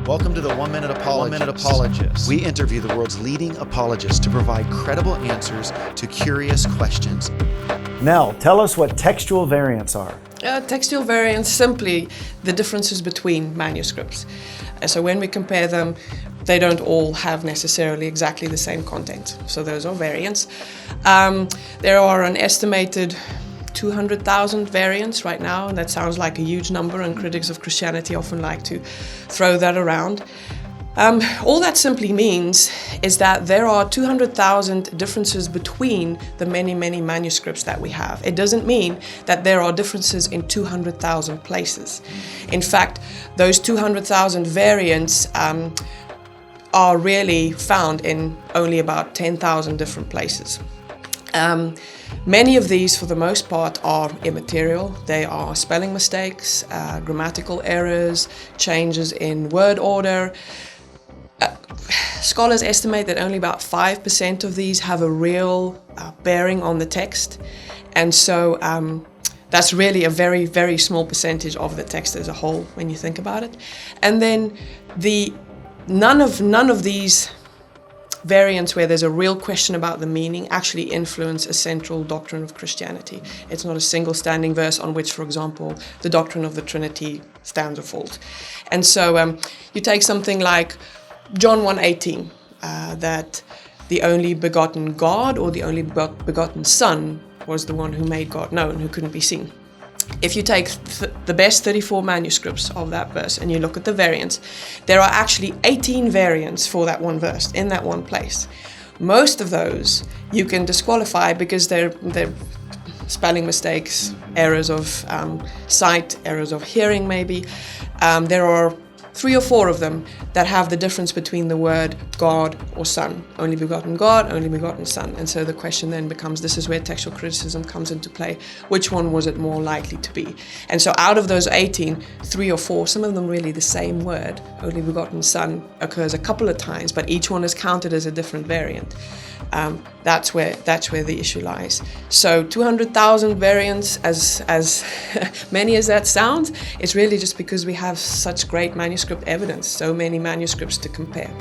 Welcome to the 1 Minute Apologist. We interview the world's leading apologists to provide credible answers to curious questions. Nel, tell us what textual variants are. Textual variants, simply the differences between manuscripts. So when we compare them, they don't all have necessarily exactly the same content. So those are variants. There are an estimated 200,000 variants right now, and that sounds like a huge number, and critics of Christianity often like to throw that around. All that simply means is that there are 200,000 differences between the many manuscripts that we have. It doesn't mean that there are differences in 200,000 places. In fact, those 200,000 variants are really found in only about 10,000 different places. Many of these, for the most part, are immaterial. They are spelling mistakes, grammatical errors, changes in word order. Scholars estimate that only about 5% of these have a real bearing on the text. And so that's really a very small percentage of the text as a whole when you think about it. And then none of these variants where there's a real question about the meaning actually influence a central doctrine of Christianity. It's not a single standing verse on which, for example, the doctrine of the Trinity stands or falls. And so you take something like John 1:18, that the only begotten God or the only begotten Son was the one who made God known, who couldn't be seen. If you take the best 34 manuscripts of that verse and you look at the variants, there are actually 18 variants for that one verse in that one place. Most of those you can disqualify because they're spelling mistakes, errors of sight, errors of hearing maybe. There are 3 or 4 of them that have the difference between the word God or Son. Only begotten God, only begotten Son. And so the question then becomes, this is where textual criticism comes into play. Which one was it more likely to be? And so out of those 18, 3 or 4, some of them really the same word, only begotten Son, occurs a couple of times, but each one is counted as a different variant. That's where the issue lies. So 200,000 variants, as many as that sounds, it's really just because we have such great manuscript evidence, so many manuscripts to compare.